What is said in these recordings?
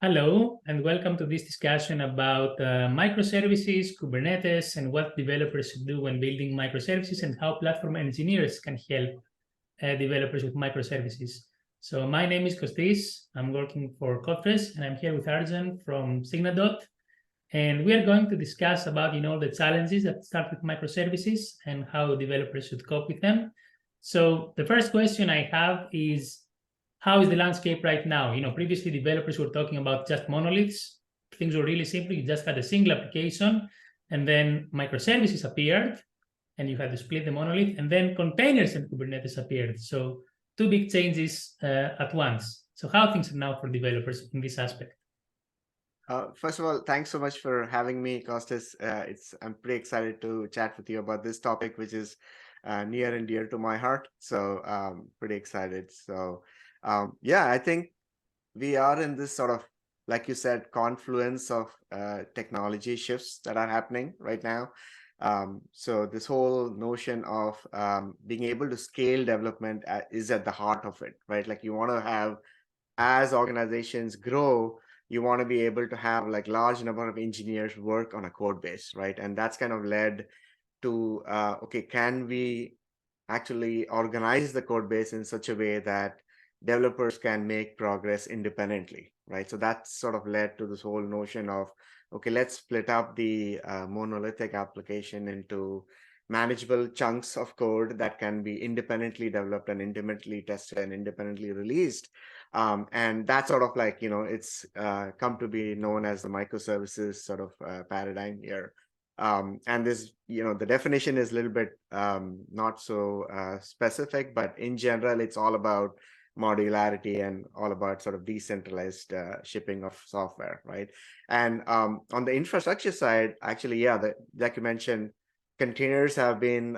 Hello, and welcome to this discussion about microservices, Kubernetes, and what developers should do when building microservices and how platform engineers can help developers with microservices. So my name is Kostis. I'm working for Codefresh, and I'm here with Arjun from Signadot. And we are going to discuss about, the challenges that start with microservices and how developers should cope with them. So the first question I have is, how is the landscape right now? Previously developers were talking about just monoliths. Things were really simple. You just had a single application, and then microservices appeared, and you had to split the monolith, and then containers and Kubernetes appeared. So two big changes at once. So how things are now for developers in this aspect? First of all, thanks so much for having me, Kostis. I'm pretty excited to chat with you about this topic, which is near and dear to my heart. So pretty excited. So yeah, I think we are in this sort of, like you said, confluence of technology shifts that are happening right now. So this whole notion of being able to scale development is at the heart of it, right? Like you want to have, as organizations grow, you want to be able to have like large number of engineers work on a code base, right? And that's kind of led to okay, can we actually organize the code base in such a way that developers can make progress independently, right? So that's sort of led to this whole notion of, okay, let's split up the monolithic application into manageable chunks of code that can be independently developed and independently tested and independently released. And that's sort of like, it's come to be known as the microservices sort of paradigm here. And this, the definition is a little bit not so specific, but in general, it's all about modularity and all about sort of decentralized shipping of software, right? And on the infrastructure side, actually, yeah, like you mentioned, containers have been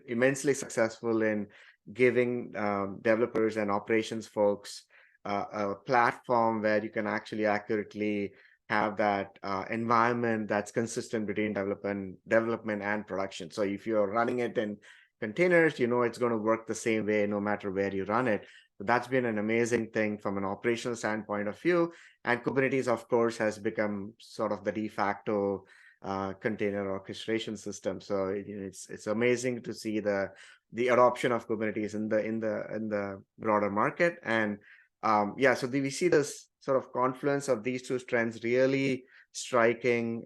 immensely successful in giving developers and operations folks a platform where you can actually accurately have that environment that's consistent between development and production. So if you're running it in containers, it's going to work the same way no matter where you run it. So that's been an amazing thing from an operational standpoint of view. And Kubernetes, of course, has become sort of the de facto container orchestration system. So it's amazing to see the adoption of Kubernetes in the broader market. And yeah, so we see this sort of confluence of these two trends really striking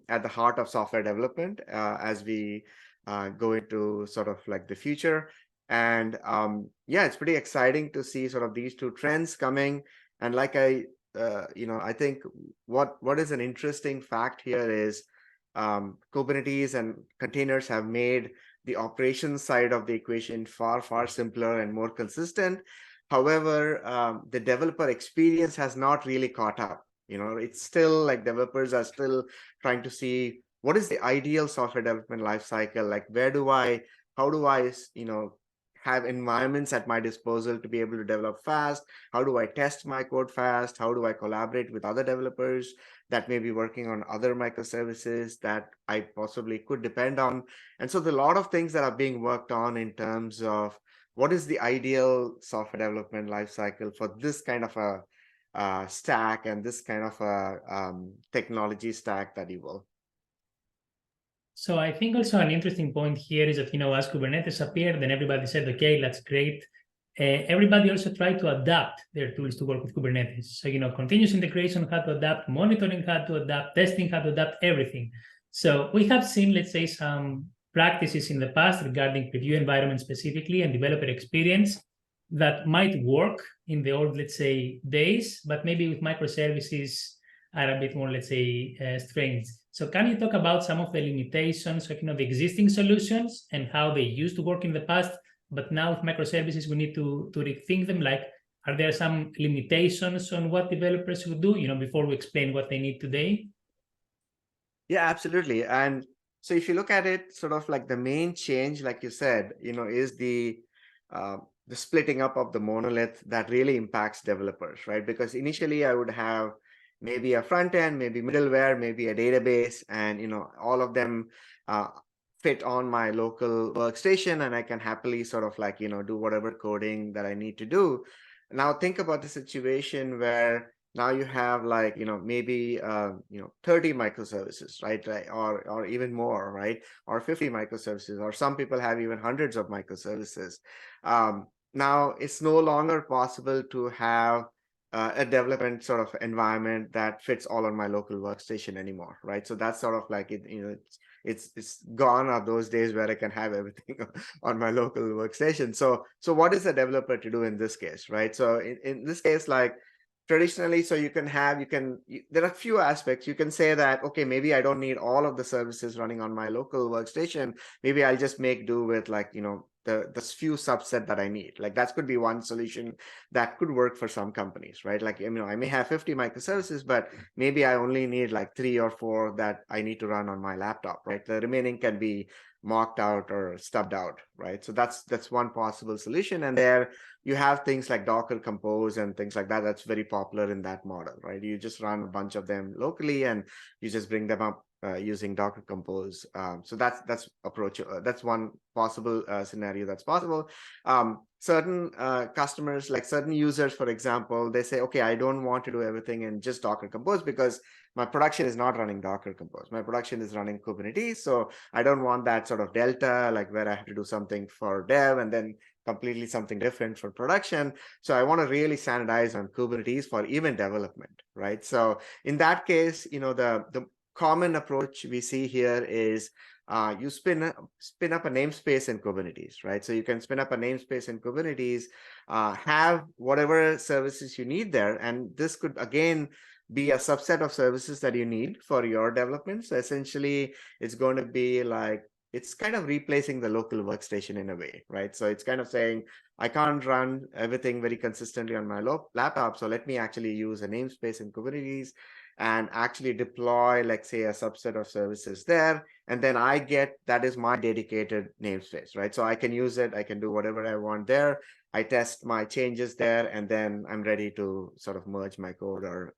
at the heart of software development as we go into sort of like the future. And yeah, it's pretty exciting to see sort of these two trends coming. And like I think what is an interesting fact here is Kubernetes and containers have made the operations side of the equation far, far simpler and more consistent. However, the developer experience has not really caught up. It's still like developers are still trying to see what is the ideal software development lifecycle. Like, how do I, have environments at my disposal to be able to develop fast? How do I test my code fast? How do I collaborate with other developers that may be working on other microservices that I possibly could depend on? And so there's a lot of things that are being worked on in terms of what is the ideal software development lifecycle for this kind of a stack and this kind of a technology stack that you will. So I think also an interesting point here is that, as Kubernetes appeared, then everybody said, okay, that's great. Everybody also tried to adapt their tools to work with Kubernetes. So, continuous integration had to adapt, monitoring had to adapt, testing had to adapt, everything. So we have seen, let's say, some practices in the past regarding preview environment specifically and developer experience that might work in the old, let's say, days, but maybe with microservices are a bit more, let's say, strange. So can you talk about some of the limitations of the existing solutions and how they used to work in the past, but now with microservices we need to rethink them? Like, are there some limitations on what developers should do, before we explain what they need today? Yeah, absolutely. And so if you look at it, sort of like the main change, like you said, is the splitting up of the monolith that really impacts developers, right? Because initially I would have maybe a front end, maybe middleware, maybe a database, and all of them uh, fit on my local workstation, and I can happily sort of like do whatever coding that I need to do. Now think about the situation where now you have like, maybe 30 microservices, right? Or even more, right? Or 50 microservices, or some people have even hundreds of microservices. Now it's no longer possible to have a development sort of environment that fits all on my local workstation anymore, right? So that's sort of like it, it's gone are those days where I can have everything on my local workstation. So what is a developer to do in this case, right? So in this case, like traditionally, so there are a few aspects. You can say that, okay, maybe I don't need all of the services running on my local workstation. Maybe I'll just make do with like, the few subset that I need. Like that could be one solution that could work for some companies, right? Like, I may have 50 microservices, but maybe I only need like 3 or 4 that I need to run on my laptop, right? The remaining can be mocked out or stubbed out, right? So that's one possible solution. And there you have things like Docker Compose and things like that. That's very popular in that model, right? You just run a bunch of them locally and you just bring them up using Docker Compose. So that's approach. That's one possible scenario that's possible. Certain customers, like certain users, for example, they say, okay, I don't want to do everything in just Docker Compose because my production is not running Docker Compose. My production is running Kubernetes. So I don't want that sort of delta, like where I have to do something for dev and then completely something different for production. So I want to really standardize on Kubernetes for event development, right? So in that case, the common approach we see here is you spin up a namespace in Kubernetes, right? So you can spin up a namespace in Kubernetes, have whatever services you need there, and this could again be a subset of services that you need for your development. So essentially, it's going to be like it's kind of replacing the local workstation in a way, right? So it's kind of saying, I can't run everything very consistently on my laptop. So let me actually use a namespace in Kubernetes and actually deploy, like say, a subset of services there. And then that is my dedicated namespace, right? So I can use it. I can do whatever I want there. I test my changes there, and then I'm ready to sort of merge my code or,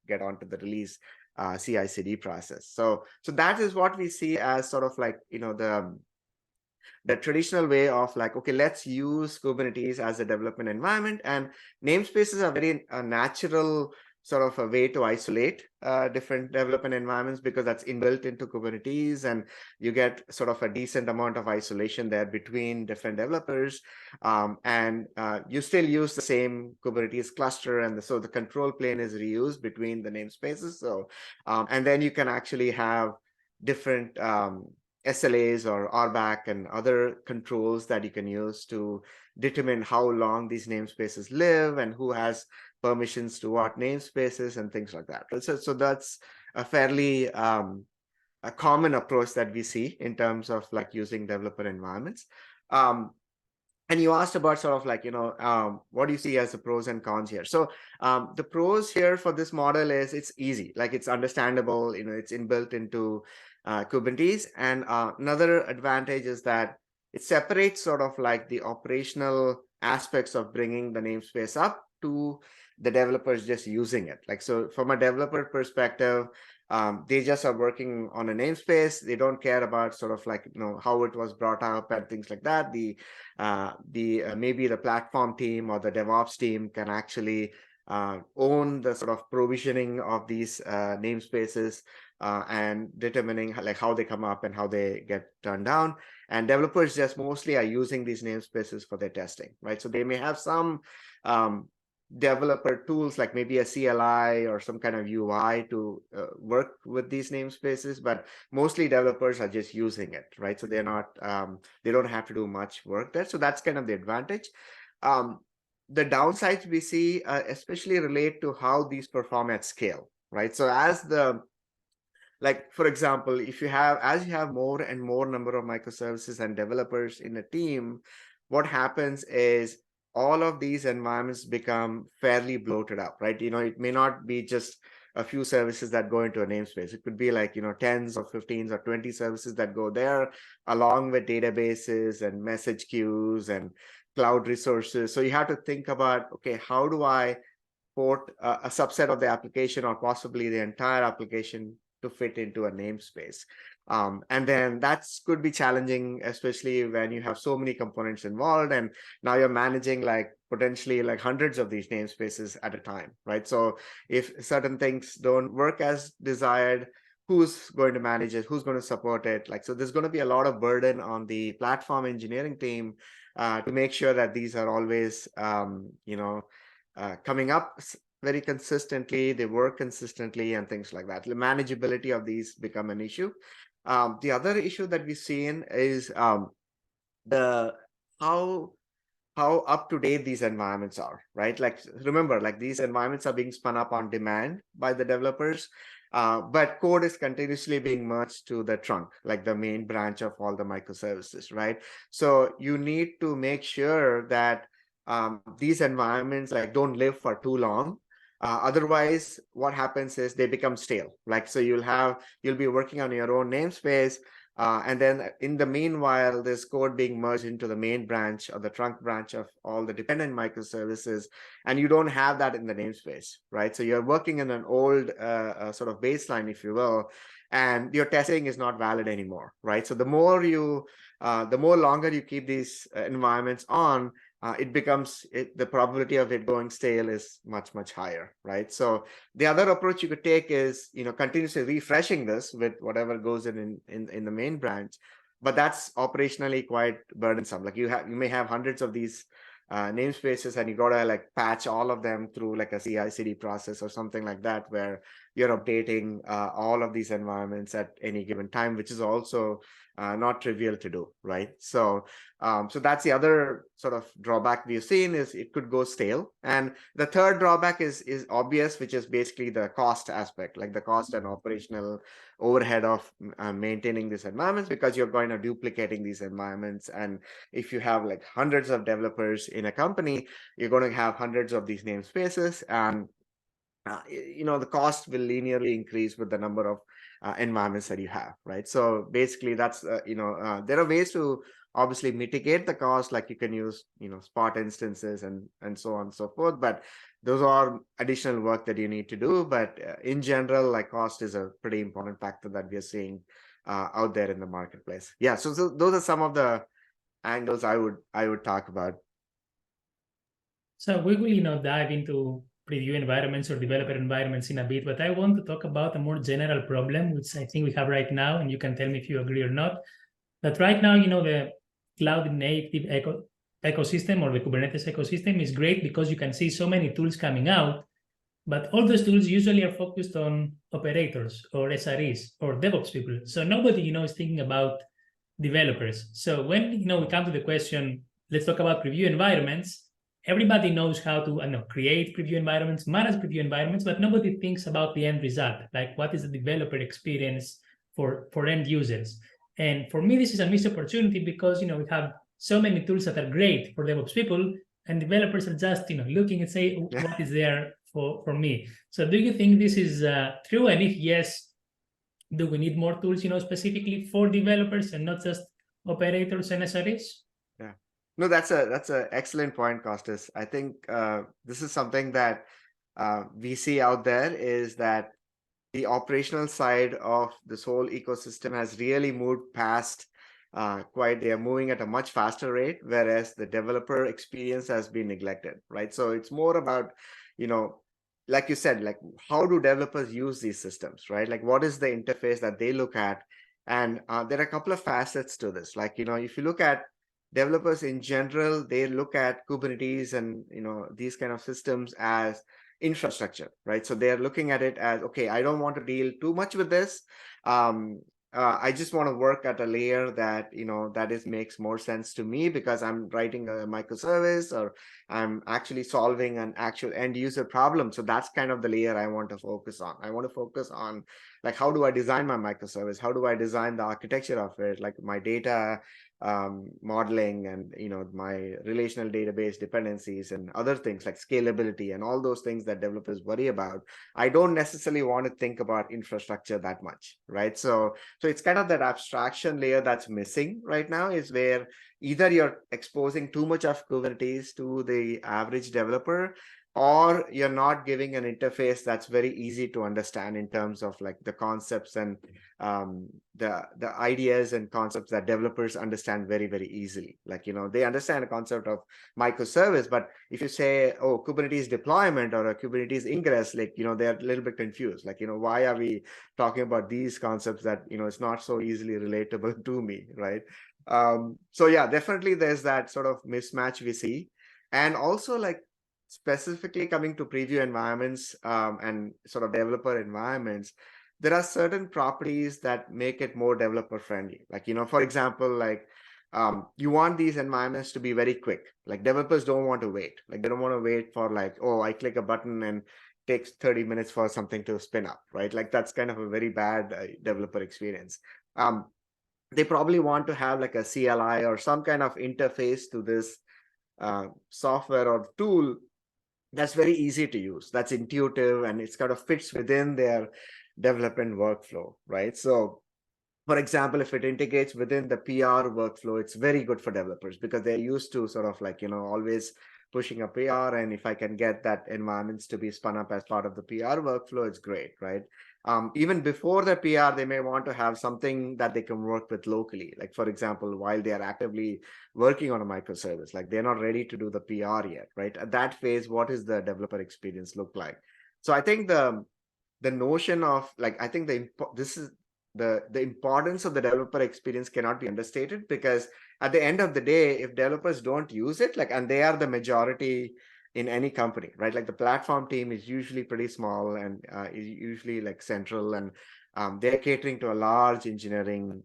get onto the release CI/CD process. So that is what we see as sort of like, the traditional way of like, okay, let's use Kubernetes as a development environment, and namespaces are very natural sort of a way to isolate different development environments because that's inbuilt into Kubernetes, and you get sort of a decent amount of isolation there between different developers, and you still use the same Kubernetes cluster, and so the control plane is reused between the namespaces. So, and then you can actually have different SLAs or RBAC and other controls that you can use to determine how long these namespaces live and who has permissions to what namespaces and things like that. So that's a fairly a common approach that we see in terms of like using developer environments. And you asked about sort of like, what do you see as the pros and cons here? So the pros here for this model is it's easy, like it's understandable, it's inbuilt into Kubernetes. And another advantage is that it separates sort of like the operational aspects of bringing the namespace up to the developers just using it. Like, so from a developer perspective, they just are working on a namespace. They don't care about sort of like, how it was brought up and things like that. Maybe the platform team or the DevOps team can actually own the sort of provisioning of these namespaces and determining like how they come up and how they get turned down. And developers just mostly are using these namespaces for their testing, right? So they may have some developer tools like maybe a CLI or some kind of UI to work with these namespaces, but mostly developers are just using it, right? So they're not, they don't have to do much work there. So that's kind of the advantage. The downsides we see especially relate to how these perform at scale, right? So like, for example, as you have more and more number of microservices and developers in a team, what happens is all of these environments become fairly bloated up, right? It may not be just a few services that go into a namespace. It could be like, tens or 15s or 20 services that go there, along with databases and message queues and cloud resources. So you have to think about, okay, how do I port a subset of the application or possibly the entire application to fit into a namespace? And then that could be challenging, especially when you have so many components involved, and now you're managing like potentially like hundreds of these namespaces at a time, right? So if certain things don't work as desired, who's going to manage it, who's going to support it? Like, so there's going to be a lot of burden on the platform engineering team to make sure that these are always, coming up very consistently, they work consistently, and things like that. The manageability of these become an issue. The other issue that we've seen is the how up to date these environments are, right? Like, remember, like these environments are being spun up on demand by the developers, but code is continuously being merged to the trunk, like the main branch of all the microservices, right? So you need to make sure that these environments like don't live for too long. Otherwise, what happens is they become stale. Like, so you'll be working on your own namespace, and then in the meanwhile, there's code being merged into the main branch or the trunk branch of all the dependent microservices, and you don't have that in the namespace, right? So you're working in an old sort of baseline, if you will, and your testing is not valid anymore, right? So the more longer you keep these environments on, the probability of it going stale is much, much higher, right? So the other approach you could take is, continuously refreshing this with whatever goes in the main branch, but that's operationally quite burdensome. Like you may have hundreds of these namespaces, and you gotta like patch all of them through like a CI/CD process or something like that, where you're updating all of these environments at any given time, which is also not trivial to do, right? So that's the other sort of drawback we've seen, is it could go stale. And the third drawback is obvious, which is basically the cost aspect, like the cost and operational overhead of maintaining these environments, because you're going to duplicating these environments. And if you have like hundreds of developers in a company, you're going to have hundreds of these namespaces, and the cost will linearly increase with the number of environments that you have, right? So basically, that's there are ways to obviously mitigate the cost, like you can use spot instances and so on and so forth, but those are additional work that you need to do. But in general, like cost is a pretty important factor that we are seeing out there in the marketplace. Yeah, so those are some of the angles I would talk about. So we will, dive into preview environments or developer environments in a bit, but I want to talk about a more general problem, which I think we have right now, and you can tell me if you agree or not. That right now, the cloud native ecosystem or the Kubernetes ecosystem is great because you can see so many tools coming out, but all those tools usually are focused on operators or SREs or DevOps people. So nobody, is thinking about developers. So when, we come to the question, let's talk about preview environments, everybody knows how to create preview environments, manage preview environments, but nobody thinks about the end result, like what is the developer experience for end users. And for me, this is a missed opportunity because we have so many tools that are great for DevOps people, and developers are just looking and say, what is there for me? So do you think this is true? And if yes, do we need more tools, specifically for developers and not just operators and SREs? Yeah. No, that's a excellent point, Kostis. I think this is something that we see out there, is that the operational side of this whole ecosystem has really moved past they are moving at a much faster rate, whereas the developer experience has been neglected, right? So it's more about, like you said, like how do developers use these systems, right? Like what is the interface that they look at? And there are a couple of facets to this. Like, if you look at developers in general, they look at Kubernetes and these kind of systems as infrastructure, right? So they're looking at it as, okay, I don't want to deal too much with this. I just want to work at a layer that makes more sense to me, because I'm writing a microservice or I'm actually solving an actual end user problem. So that's kind of the layer I want to focus on. I want to focus on, like, how do I design my microservice? How do I design the architecture of it? Like my data modeling and my relational database dependencies and other things like scalability and all those things that developers worry about. I don't necessarily want to think about infrastructure that much, right? So it's kind of that abstraction layer that's missing right now, is where either you're exposing too much of Kubernetes to the average developer, or you're not giving an interface that's very easy to understand in terms of like the concepts and the ideas and concepts that developers understand very, very easily. Like, they understand the concept of microservice, but if you say, oh, Kubernetes deployment or a Kubernetes ingress, like, they're a little bit confused. Like, why are we talking about these concepts that, it's not so easily relatable to me, right? So yeah, definitely there's that sort of mismatch we see. And also, like, specifically coming to preview environments and sort of developer environments, there are certain properties that make it more developer friendly. Like, for example, like you want these environments to be very quick. Like developers don't want to wait. Like they don't want to wait for like, oh, I click a button and takes 30 minutes for something to spin up, right? Like that's kind of a very bad developer experience. They probably want to have like a CLI or some kind of interface to this software or tool that's very easy to use, that's intuitive, and it's kind of fits within their development workflow, right? So for example, if it integrates within the PR workflow, it's very good for developers because they're used to sort of like, always pushing a PR. And if I can get that environments to be spun up as part of the PR workflow, it's great, right? Even before the PR, they may want to have something that they can work with locally. Like, for example, while they are actively working on a microservice, like they're not ready to do the PR yet, right? At that phase, what is the developer experience look like? So I think the notion of like, I think this is the importance of the developer experience cannot be understated, because at the end of the day, if developers don't use it, like, and they are the majority in any company, right? Like the platform team is usually pretty small and is usually like central, and they're catering to a large engineering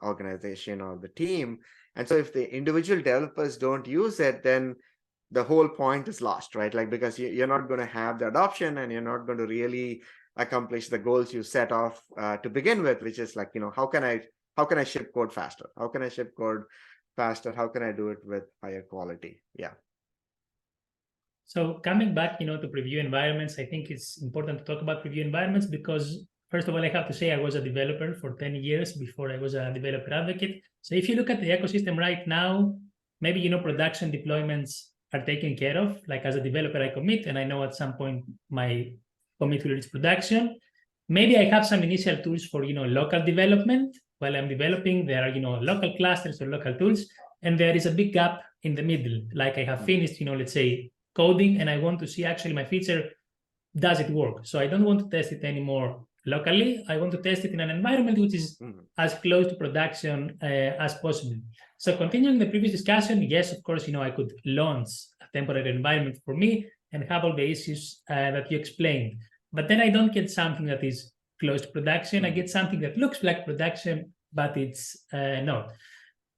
organization or the team. And so if the individual developers don't use it, then the whole point is lost, right? Like, because you're not going to have the adoption, and you're not going to really accomplish the goals you set off to begin with, which is like, how can I ship code faster? How can I ship code faster? How can I do it with higher quality? Yeah. So coming back, to preview environments, I think it's important to talk about preview environments because, first of all, I have to say I was a developer for 10 years before I was a developer advocate. So if you look at the ecosystem right now, maybe, production deployments are taken care of. Like as a developer, I commit, and I know at some point my commit will reach production. Maybe I have some initial tools for, local development. While I'm developing, there are, local clusters or local tools, and there is a big gap in the middle. Like I have finished, let's say, coding, and I want to see actually my feature, does it work? So I don't want to test it anymore locally. I want to test it in an environment which is as close to production as possible. So continuing the previous discussion, yes, of course, I could launch a temporary environment for me and have all the issues that you explained. But then I don't get something that is close to production. I get something that looks like production, but it's not.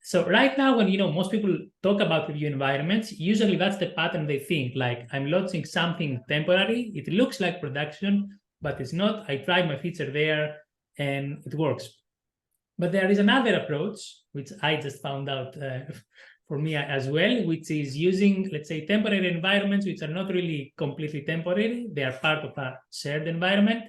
So right now, when most people talk about preview environments, usually that's the pattern they think. Like, I'm launching something temporary. It looks like production, but it's not. I tried my feature there, and it works. But there is another approach, which I just found out for me as well, which is using, let's say, temporary environments, which are not really completely temporary. They are part of a shared environment.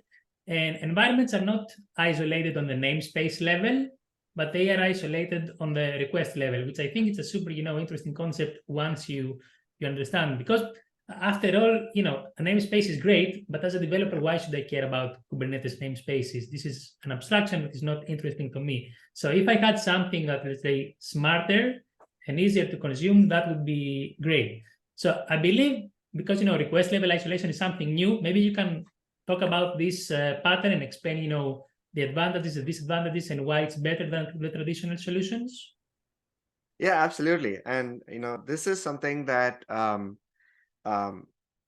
And environments are not isolated on the namespace level, but they are isolated on the request level, which I think is a super, interesting concept once you understand. Because after all, a namespace is great, but as a developer, why should I care about Kubernetes namespaces? This is an abstraction that is not interesting to me. So if I had something that, let's say, smarter and easier to consume, that would be great. So I believe because, request level isolation is something new, maybe you can talk about this pattern and explain, the advantages and disadvantages and why it's better than the traditional solutions? Yeah, absolutely. And this is something that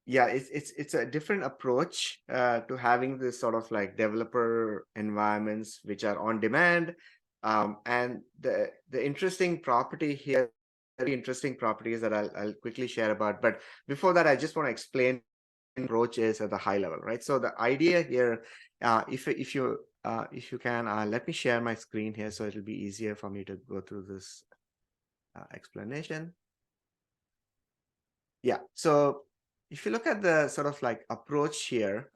yeah, it's a different approach to having this sort of like developer environments which are on demand. And the interesting property here, very interesting properties that I'll quickly share about. But before that, I just want to explain approach is at the high level, right? So the idea here, if you can, let me share my screen here so it'll be easier for me to go through this explanation. Yeah. So if you look at the sort of like approach here,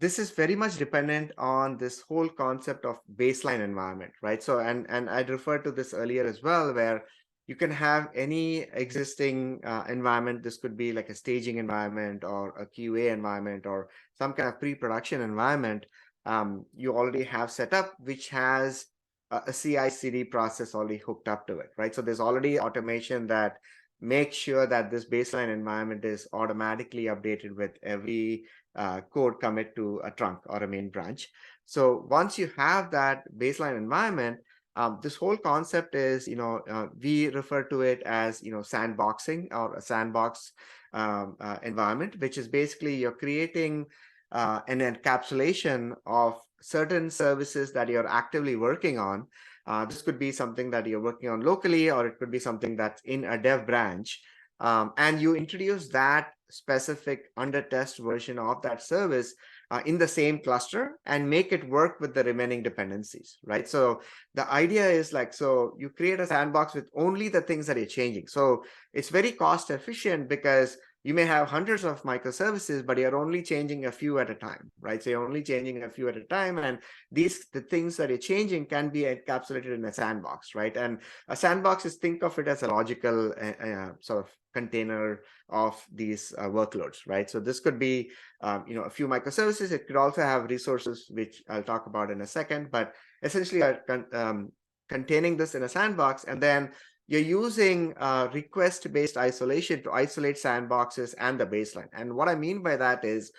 this is very much dependent on this whole concept of baseline environment, right? So, and I'd referred to this earlier as well, where you can have any existing environment. This could be like a staging environment or a QA environment or some kind of pre-production environment you already have set up, which has a CI/CD process already hooked up to it, right? So there's already automation that makes sure that this baseline environment is automatically updated with every code commit to a trunk or a main branch. So once you have that baseline environment, this whole concept is, we refer to it as, sandboxing or a sandbox environment, which is basically you're creating an encapsulation of certain services that you're actively working on. This could be something that you're working on locally, or it could be something that's in a dev branch. And you introduce that specific under test version of that service in the same cluster and make it work with the remaining dependencies, right? So the idea is like, so you create a sandbox with only the things that you're changing. So it's very cost efficient because you may have hundreds of microservices, but you're only changing a few at a time, right? So you're only changing a few at a time, and the things that you're changing can be encapsulated in a sandbox, right? And a sandbox is, think of it as a logical sort of container of these workloads, right? So this could be, a few microservices. It could also have resources, which I'll talk about in a second, but essentially containing this in a sandbox, and then you're using request-based isolation to isolate sandboxes and the baseline. And what I mean by that is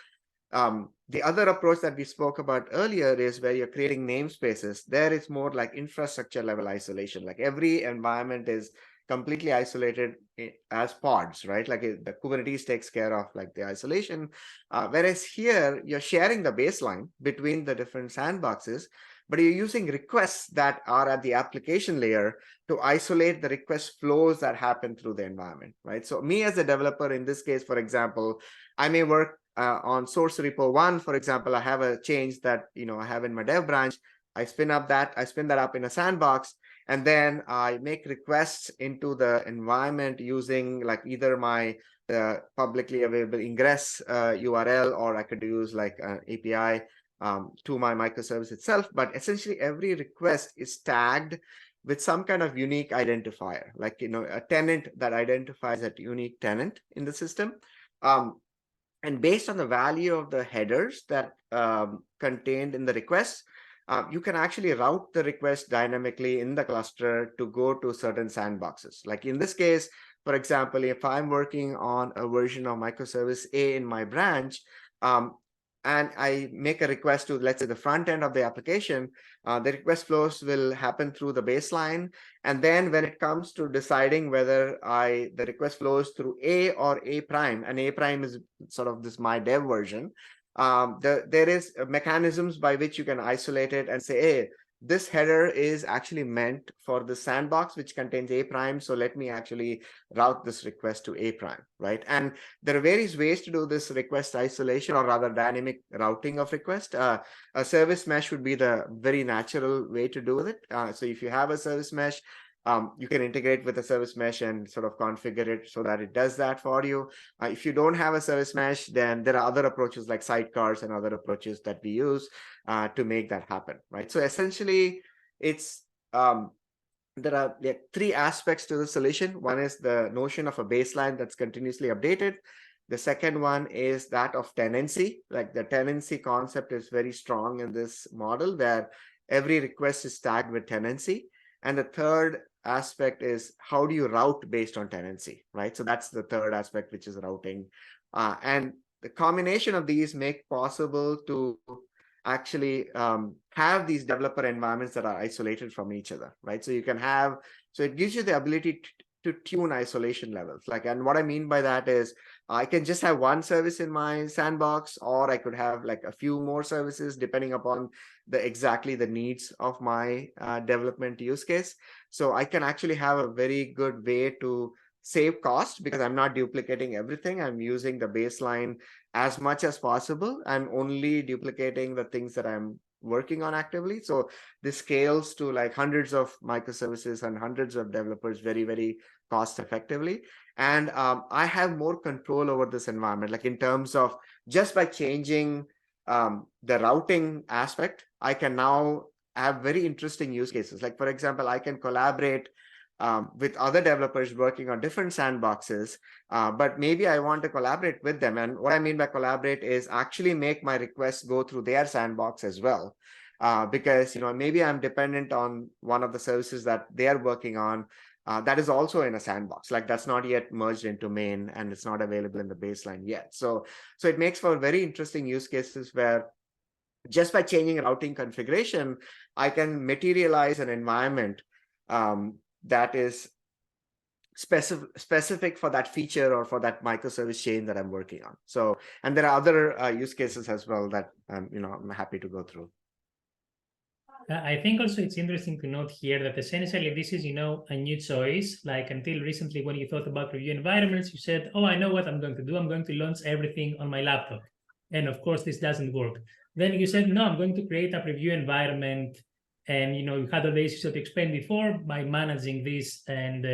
the other approach that we spoke about earlier is where you're creating namespaces. There it's more like infrastructure level isolation. Like every environment is completely isolated as pods, right? Like the Kubernetes takes care of like the isolation. Whereas here you're sharing the baseline between the different sandboxes, but you're using requests that are at the application layer to isolate the request flows that happen through the environment, right? So me as a developer in this case, for example, I may work on source repo 1, for example. I have a change that I have in my dev branch. I spin that up in a sandbox, and then I make requests into the environment using like either my publicly available ingress URL, or I could use like an API to my microservice itself. But essentially every request is tagged with some kind of unique identifier, like a tenant that identifies that unique tenant in the system. And based on the value of the headers that contained in the request, you can actually route the request dynamically in the cluster to go to certain sandboxes. Like in this case, for example, if I'm working on a version of microservice A in my branch, and I make a request to, let's say, the front end of the application, the request flows will happen through the baseline. And then when it comes to deciding whether the request flows through A or A prime, and A prime is sort of this my dev version, there is mechanisms by which you can isolate it and say, hey, this header is actually meant for the sandbox, which contains A prime. So let me actually route this request to A prime, right? And there are various ways to do this request isolation, or rather dynamic routing of request. A service mesh would be the very natural way to do it. So if you have a service mesh, you can integrate with a service mesh and sort of configure it so that it does that for you. If you don't have a service mesh, then there are other approaches like sidecars and other approaches that we use to make that happen, right? So essentially, it's there are like three aspects to the solution. One is the notion of a baseline that's continuously updated. The second one is that of tenancy. Like the tenancy concept is very strong in this model, where every request is tagged with tenancy. And the third aspect is how do you route based on tenancy, right? So that's the third aspect, which is routing. And the combination of these make possible to actually have these developer environments that are isolated from each other, right? So you can have, so it gives you the ability to tune isolation levels. Like, and what I mean by that is I can just have one service in my sandbox, or I could have like a few more services depending upon exactly the needs of my development use case. So I can actually have a very good way to save cost because I'm not duplicating everything. I'm using the baseline as much as possible. I'm only duplicating the things that I'm working on actively. So this scales to like hundreds of microservices and hundreds of developers very, very cost effectively. And I have more control over this environment, like in terms of just by changing the routing aspect, I can now have very interesting use cases. Like, for example, I can collaborate with other developers working on different sandboxes, but maybe I want to collaborate with them. And what I mean by collaborate is actually make my requests go through their sandbox as well. Because maybe I'm dependent on one of the services that they are working on that is also in a sandbox, like that's not yet merged into main and it's not available in the baseline yet. So it makes for very interesting use cases where just by changing routing configuration, I can materialize an environment that is specific for that feature or for that microservice chain that I'm working on. So, and there are other use cases as well that I'm happy to go through. I think also it's interesting to note here that essentially this is, a new choice. Like until recently, when you thought about review environments, you said, oh, I know what I'm going to do. I'm going to launch everything on my laptop. And of course, this doesn't work. Then you said, no, I'm going to create a review environment. And, you had all the issues that I explained before by managing this and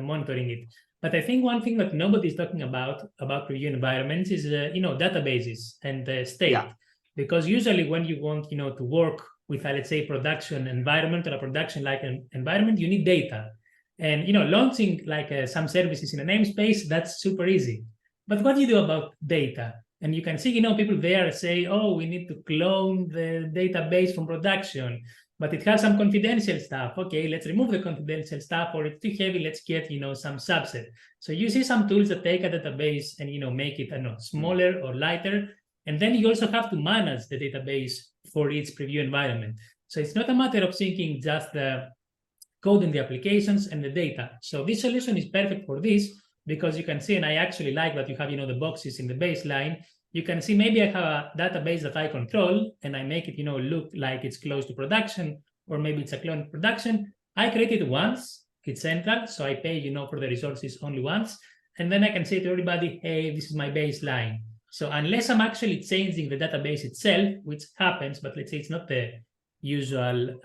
monitoring it. But I think one thing that nobody's talking about review environments is, databases and state. Yeah. Because usually when you want, to work with a, let's say, production environment or a production-like environment, you need data. And, launching like some services in a namespace, that's super easy. But what do you do about data? And you can see, people there say, oh, we need to clone the database from production, but it has some confidential stuff. Okay, let's remove the confidential stuff, or it's too heavy, let's get, some subset. So you see some tools that take a database and, make it, smaller or lighter. And then you also have to manage the database for each preview environment. So it's not a matter of syncing just the code in the applications and the data. So this solution is perfect for this because you can see, and I actually like that you have, the boxes in the baseline. You can see maybe I have a database that I control and I make it, look like it's close to production, or maybe it's a clone production. I create it once, it's central, so I pay, for the resources only once. And then I can say to everybody, hey, this is my baseline. So unless I'm actually changing the database itself, which happens, but let's say it's not the usual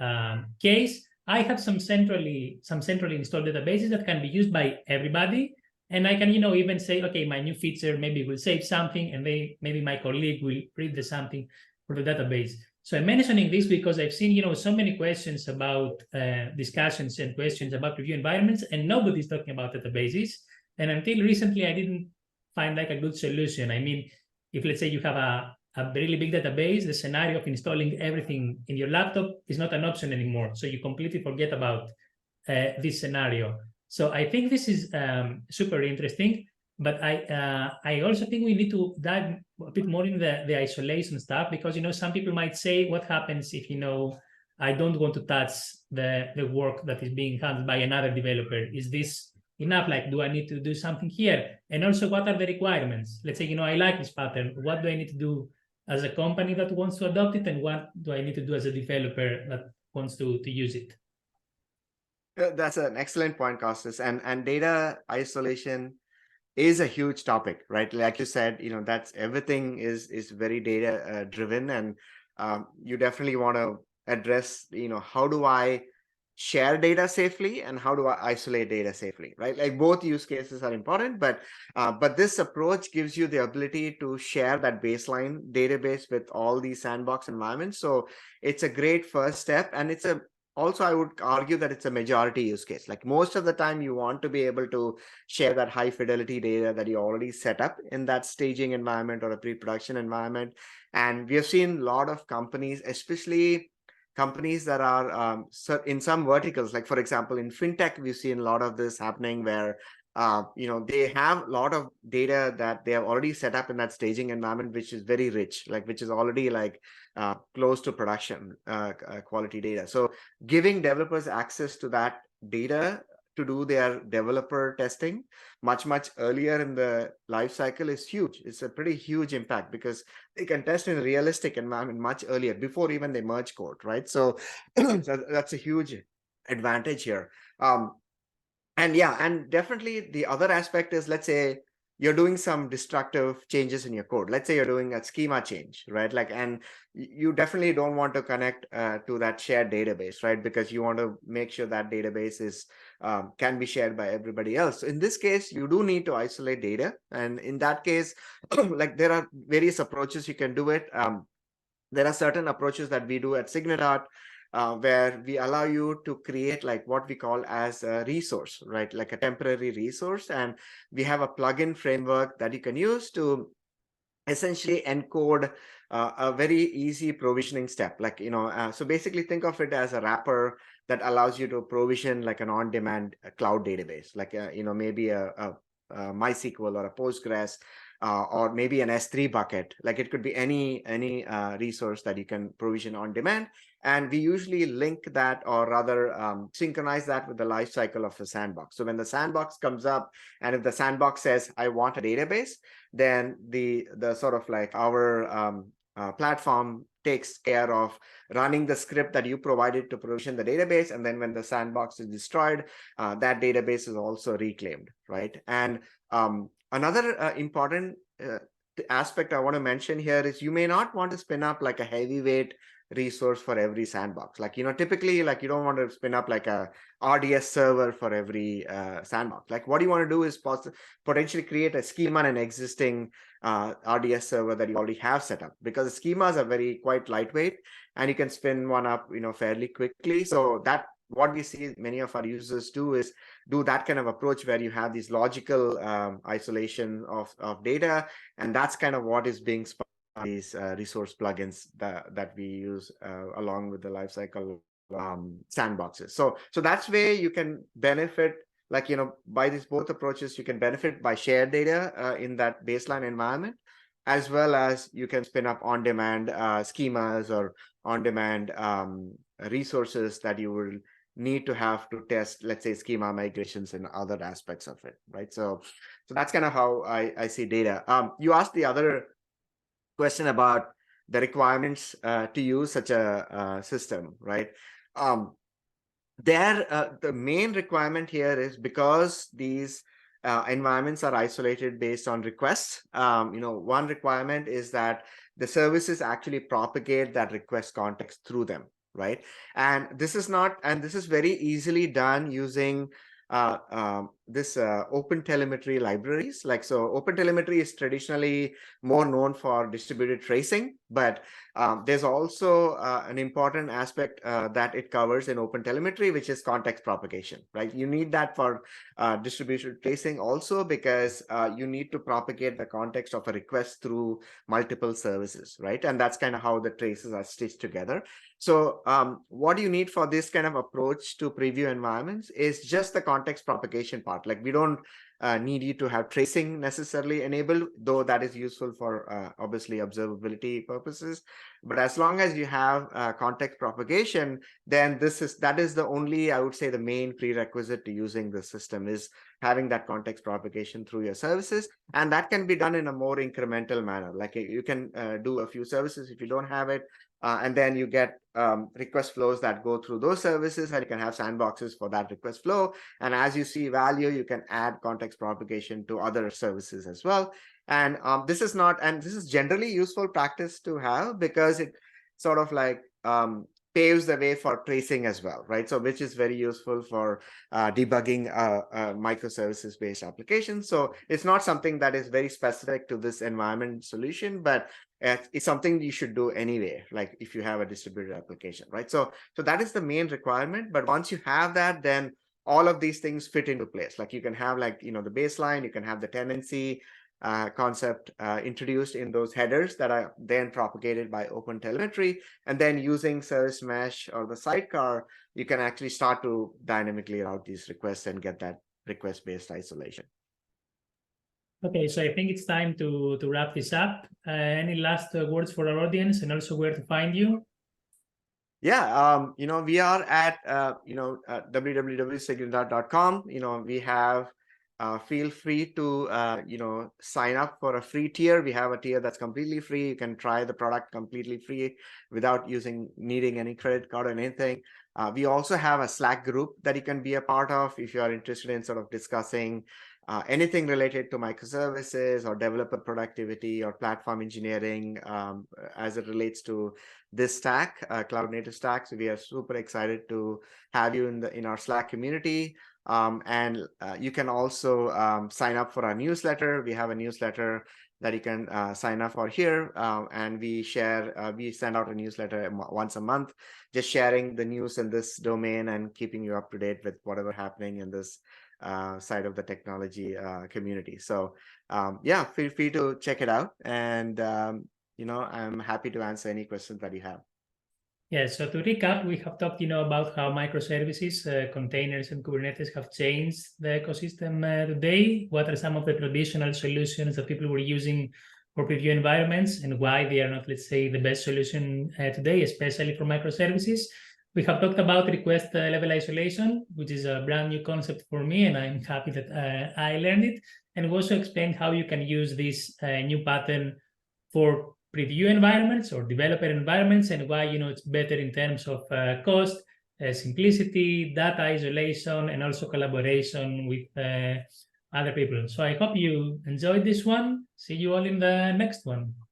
case, I have some centrally installed databases that can be used by everybody. And I can, even say, okay, my new feature maybe will save something, and maybe my colleague will read the something for the database. So I'm mentioning this because I've seen, so many questions about discussions and questions about review environments, and nobody's talking about databases. And until recently, I didn't find like a good solution. I mean, if let's say you have a really big database, the scenario of installing everything in your laptop is not an option anymore. So you completely forget about this scenario. So I think this is super interesting, but I also think we need to dive a bit more in the isolation stuff, because, some people might say, what happens if, I don't want to touch the work that is being handled by another developer? Is this enough? Like, do I need to do something here? And also, what are the requirements? Let's say, I like this pattern. What do I need to do as a company that wants to adopt it? And what do I need to do as a developer that wants to use it? That's an excellent point, Kostis. And data isolation is a huge topic, right? Like you said, that's everything is very data driven, and you definitely want to address, how do I share data safely and how do I isolate data safely, right? Like both use cases are important, but this approach gives you the ability to share that baseline database with all these sandbox environments. So it's a great first step, and also, I would argue that it's a majority use case. Like most of the time, you want to be able to share that high fidelity data that you already set up in that staging environment or a pre-production environment. And we have seen a lot of companies, especially companies that are in some verticals, like for example, in fintech, we've seen a lot of this happening where they have a lot of data that they have already set up in that staging environment, which is very rich, like which is already like close to production quality data. So giving developers access to that data to do their developer testing much earlier in the life cycle is huge. It's a pretty huge impact because they can test in a realistic environment much earlier before even they merge code, right? So that's a huge advantage here. And yeah, and definitely the other aspect is, let's say you're doing some destructive changes in your code. Let's say you're doing a schema change, right? Like, and you definitely don't want to connect to that shared database, right? Because you want to make sure that database is can be shared by everybody else. So in this case, you do need to isolate data. And in that case, like there are various approaches you can do it. There are certain approaches that we do at Signatart where we allow you to create like what we call as a resource, right? Like a temporary resource. And we have a plugin framework that you can use to essentially encode a very easy provisioning step. Like, so basically think of it as a wrapper that allows you to provision like an on-demand cloud database, like, maybe a MySQL or a Postgres, or maybe an S3 bucket. Like it could be any resource that you can provision on demand. And we usually link that, or rather synchronize that with the life cycle of the sandbox. So when the sandbox comes up, and if the sandbox says, I want a database, then the sort of like our platform takes care of running the script that you provided to provision the database. And then when the sandbox is destroyed, that database is also reclaimed, right? And another important aspect I want to mention here is you may not want to spin up like a heavyweight resource for every sandbox. Like, typically, like you don't want to spin up like a RDS server for every sandbox. Like what you want to do is potentially create a schema on an existing RDS server that you already have set up, because the schemas are quite lightweight and you can spin one up, fairly quickly. So that what we see many of our users do is do that kind of approach where you have these logical isolation of data, and that's kind of what is being these resource plugins that we use along with the lifecycle sandboxes. So that's where you can benefit, like, by these both approaches, you can benefit by shared data in that baseline environment, as well as you can spin up on-demand schemas or on-demand resources that you will need to have to test, let's say, schema migrations and other aspects of it, right? So that's kind of how I see data. You asked the other question about the requirements to use such a system, right? The main requirement here is, because these environments are isolated based on requests, one requirement is that the services actually propagate that request context through them, right? And this is very easily done using this open telemetry libraries. Like, so open telemetry is traditionally more known for distributed tracing, but there's also an important aspect that it covers in open telemetry, which is context propagation, right? You need that for distributed tracing also, because you need to propagate the context of a request through multiple services, right? And that's kind of how the traces are stitched together. So what you need for this kind of approach to preview environments is just the context propagation part. Like, we don't need you to have tracing necessarily enabled, though that is useful for obviously observability purposes. But as long as you have context propagation, then that is the only, I would say, the main prerequisite to using the system is having that context propagation through your services. And that can be done in a more incremental manner. Like, you can do a few services if you don't have it. And then you get request flows that go through those services, and you can have sandboxes for that request flow. And as you see value, you can add context propagation to other services as well. And this is generally useful practice to have, because it sort of like paves the way for tracing as well, right? So which is very useful for debugging microservices-based applications. So it's not something that is very specific to this environment solution, but it's something you should do anyway, like if you have a distributed application, right? So that is the main requirement. But once you have that, then all of these things fit into place. Like, you can have, like, the baseline, you can have the tenancy concept introduced in those headers that are then propagated by open telemetry, and then using service mesh or the sidecar, you can actually start to dynamically route these requests and get that request-based isolation. Okay, so I think it's time to wrap this up. Any last words for our audience, and also where to find you? Yeah, we are at www.signaldart.com. We have feel free to sign up for a free tier. We have a tier that's completely free. You can try the product completely free without needing any credit card or anything. We also have a Slack group that you can be a part of if you are interested in sort of discussing anything related to microservices or developer productivity or platform engineering as it relates to this stack, cloud native stack. So we are super excited to have you in our Slack community. And you can also sign up for our newsletter. We have a newsletter that you can sign up for here. And we send out a newsletter once a month, just sharing the news in this domain and keeping you up to date with whatever happening in this side of the technology community. So yeah, feel free to check it out. And, I'm happy to answer any questions that you have. Yeah, so to recap, we have talked, about how microservices, containers, and Kubernetes have changed the ecosystem today. What are some of the traditional solutions that people were using for preview environments, and why they are not, let's say, the best solution today, especially for microservices? We have talked about request level isolation, which is a brand new concept for me, and I'm happy that I learned it. And we also explained how you can use this new pattern for preview environments or developer environments, and why it's better in terms of cost, simplicity, data isolation, and also collaboration with other people. So I hope you enjoyed this one. See you all in the next one.